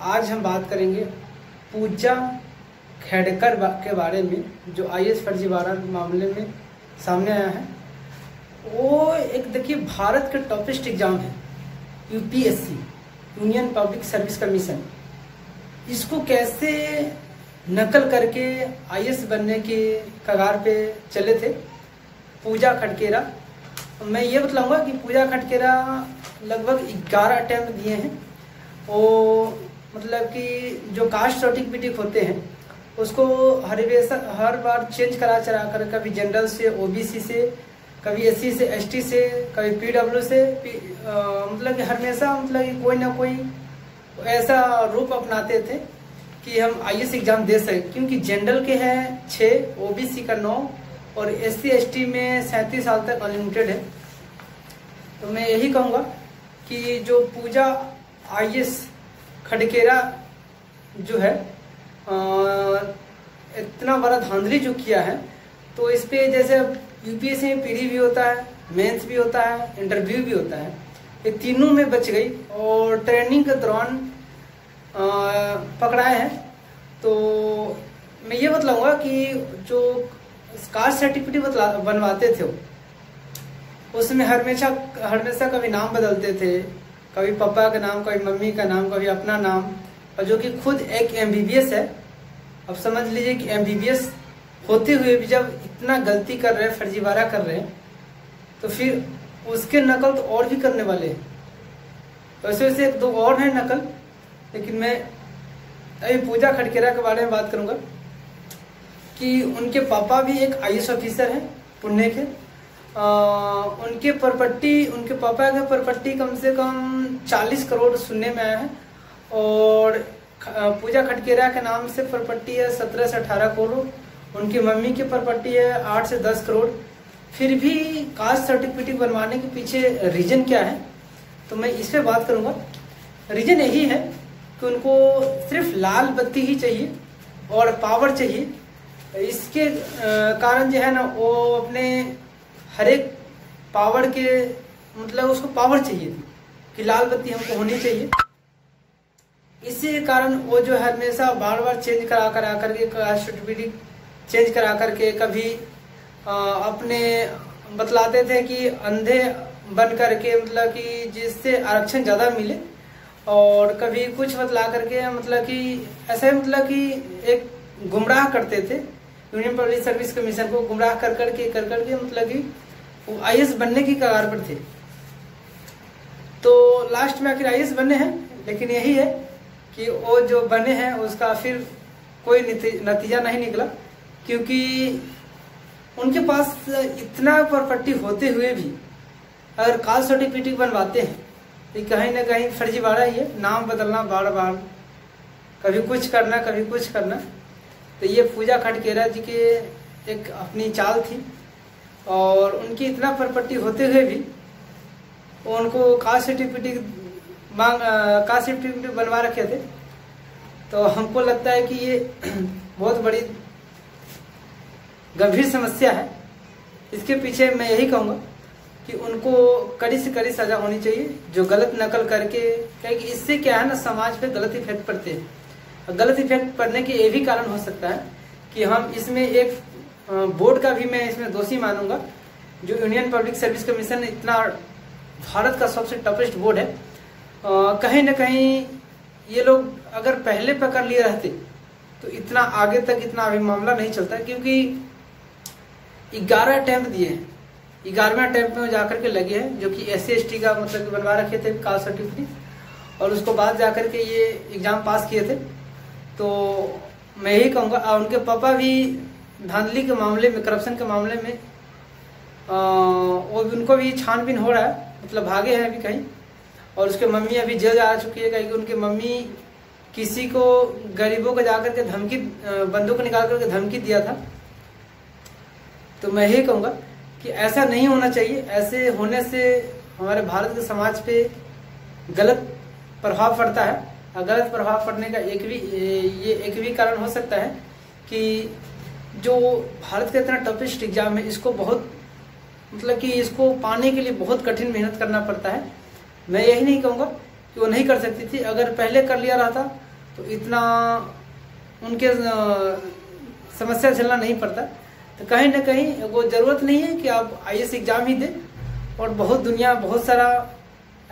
आज हम बात करेंगे पूजा खेड़कर के बारे में, जो आईएएस फर्जीवाड़ा मामले में सामने आया है। वो एक देखिए भारत का टॉपेस्ट एग्जाम है, UPSC, union public service commission. इसको कैसे नकल करके आईएएस बनने के कगार पे चले थे पूजा खटकेरा। मैं ये बतलाऊंगा कि पूजा खटकेरा लगभग 11 अटेम्प्ट दिए हैं। वो मतलब कि जो कास्ट सर्टिफिकेट होते हैं उसको हर बार चेंज करा चला कर, कभी जनरल से, ओबीसी से, कभी एससी से, एसटी से, कभी पीडब्ल्यू से, मतलब कि हमेशा मतलब कि कोई ना कोई ऐसा रूप अपनाते थे कि हम आईएएस एग्जाम दे सकें। क्योंकि जनरल के हैं 6, ओबीसी का 9 और एससी एसटी में 37 साल तक अनलिमिटेड है। तो मैं यही कहूँगा कि जो पूजा आईएएस खटकेरा जो है इतना बड़ा धांधली जो किया है, तो इस पे जैसे यूपीएससी में पीडी भी होता है, मेंस भी होता है, इंटरव्यू भी होता है, ये तीनों में बच गई और ट्रेनिंग के दौरान पकड़ाए हैं। तो मैं ये बतलाऊंगा कि जो कास्ट सर्टिफिकेट बनवाते थे उसमें हमेशा कभी नाम बदलते थे, कभी पापा का नाम, कभी मम्मी का नाम, कभी अपना नाम, और जो कि खुद एक एमबीबीएस है। अब समझ लीजिए कि एमबीबीएस होते हुए भी जब इतना गलती कर रहे हैं, फर्जीवाड़ा कर रहे हैं, तो फिर उसके नकल तो और भी करने वाले हैं। वैसे वैसे 1-2 और हैं नकल, लेकिन मैं अभी पूजा खटकेरा के बारे में बात करूंगा कि उनके पापा भी एक आईएएस ऑफिसर हैं पुणे के। उनके पापा के प्रॉपर्टी कम से कम 40 करोड़ सुनने में आया है, और पूजा खटकेरा के नाम से प्रॉपर्टी है 17 से 18 करोड़। उनकी मम्मी की प्रॉपर्टी है 8 से 10 करोड़। फिर भी कास्ट सर्टिफिकेट बनवाने के पीछे रीजन क्या है, तो मैं इस पे बात करूंगा। रीजन यही है कि उनको सिर्फ लाल बत्ती ही चाहिए और पावर चाहिए। इसके कारण जो है ना, वो अपने हर एक पावर के मतलब उसको पावर चाहिए थी कि लाल बत्ती हमको होनी चाहिए। इसी कारण वो जो है हमेशा बार बार चेंज करा करके कास्ट सर्टिफिकेट चेंज करा करके, कभी अपने बतलाते थे कि अंधे बन करके, मतलब कि जिससे आरक्षण ज़्यादा मिले, और कभी कुछ बतला करके मतलब कि ऐसे मतलब कि एक गुमराह करते थे यूनियन पब्लिक सर्विस कमीशन को, गुमराह कर करके मतलब कि वो आईएएस बनने की कगार पर थे। तो लास्ट में आखिर आईएएस बने हैं, लेकिन यही है कि वो जो बने हैं उसका फिर कोई नतीजा नहीं निकला, क्योंकि उनके पास इतना प्रॉपर्टी होते हुए भी अगर कास्ट सर्टिफिकेट बनवाते हैं तो कहीं ना कहीं फर्जीवाड़ा ही है। नाम बदलना बार बार, कभी कुछ करना कभी कुछ करना। तो ये पूजा खटकेरा जी के एक अपनी चाल थी, और उनकी इतना प्रॉपर्टी होते हुए भी उनको कास्ट सर्टिफिकेट बनवा रखे थे। तो हमको लगता है कि ये बहुत बड़ी गंभीर समस्या है। इसके पीछे मैं यही कहूँगा कि उनको कड़ी से कड़ी सजा होनी चाहिए, जो गलत नकल करके, क्योंकि इससे क्या है ना, समाज पे गलत इफेक्ट पड़ते हैं। गलत इफेक्ट पड़ने के ये भी कारण हो सकता है कि हम इसमें एक बोर्ड का भी मैं इसमें दोषी मानूंगा। जो यूनियन पब्लिक सर्विस कमीशन इतना भारत का सबसे टफेस्ट बोर्ड है, कहीं ना कहीं ये लोग अगर पहले पकड़ लिए रहते तो इतना आगे तक इतना अभी मामला नहीं चलता। क्योंकि 11 अटेम्प्ट दिए हैं, 11वें अटेम्प्ट में जाकर के लगे हैं, जो कि SC ST का मतलब बनवा रखे थे कास्ट सर्टिफिकेट, और उसको बाद जाकर के ये एग्जाम पास किए थे। तो मैं यही कहूँगा, उनके पापा भी धांधली के मामले में, करप्शन के मामले में उनको भी छानबीन हो रहा है, मतलब भागे हैं अभी कहीं। और उसके मम्मी अभी जेल जा चुकी है, क्योंकि उनकी मम्मी किसी को, गरीबों को जाकर के धमकी, बंदूक निकाल करके धमकी दिया था। तो मैं यही कहूँगा कि ऐसा नहीं होना चाहिए। ऐसे होने से हमारे भारत के समाज पे गलत प्रभाव पड़ता है। और गलत प्रभाव पड़ने का एक भी कारण हो सकता है कि जो भारत का इतना टफेस्ट एग्जाम है, इसको बहुत मतलब कि इसको पाने के लिए बहुत कठिन मेहनत करना पड़ता है। मैं यही नहीं कहूँगा कि वो नहीं कर सकती थी, अगर पहले कर लिया रहा था तो इतना उनके समस्या झेलना नहीं पड़ता। तो कहीं ना कहीं वो ज़रूरत नहीं है कि आप आईएएस एग्ज़ाम ही दें, और बहुत सारा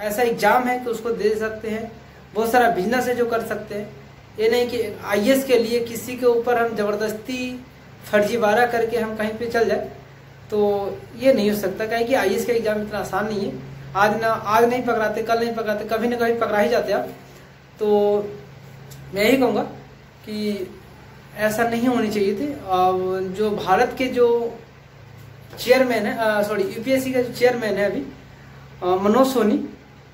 ऐसा एग्ज़ाम है कि उसको दे सकते हैं, बहुत सारा बिजनेस है जो कर सकते हैं। ये नहीं कि आईएएस के लिए किसी के ऊपर हम ज़बरदस्ती फर्जीवाड़ा करके हम कहीं पे चल जाए, तो ये नहीं हो सकता। कहीं कि आईएएस का एग्ज़ाम इतना आसान नहीं है। आज नहीं पकड़ाते, कल नहीं पकड़ाते, कभी ना कभी पकड़ा ही जाते आप। तो मैं यही कहूँगा कि ऐसा नहीं होनी चाहिए थी। जो भारत के जो चेयरमैन है, यूपीएससी का जो चेयरमैन है अभी मनोज सोनी,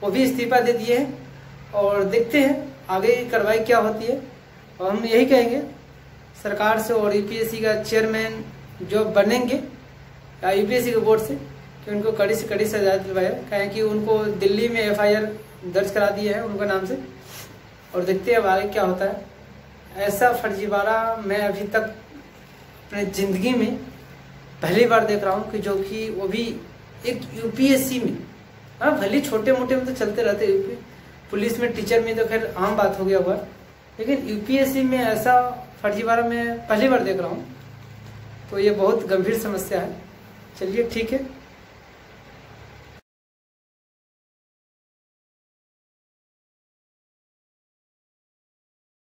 वो भी इस्तीफा दे दिए हैं, और देखते हैं आगे कार्रवाई क्या होती है। और हम यही कहेंगे सरकार से और यूपीएससी का चेयरमैन जो बनेंगे यूपीएससी के बोर्ड से, कि उनको कड़ी से कड़ी सजा दिलवाए। कहें कि उनको दिल्ली में एफआईआर दर्ज करा दिए है उनका नाम से, और देखते हैं अब आगे क्या होता है। ऐसा फर्जीवाड़ा मैं अभी तक अपने ज़िंदगी में पहली बार देख रहा हूँ, कि जो कि वो भी एक यूपीएससी में। हाँ, भले छोटे मोटे में तो चलते रहते यूपी, पुलिस में, टीचर में तो खैर आम बात हो गया हुआ, लेकिन यूपीएससी में ऐसा फर्जीवाड़ा मैं पहली बार देख रहा हूँ। तो ये बहुत गंभीर समस्या है। चलिए ठीक है।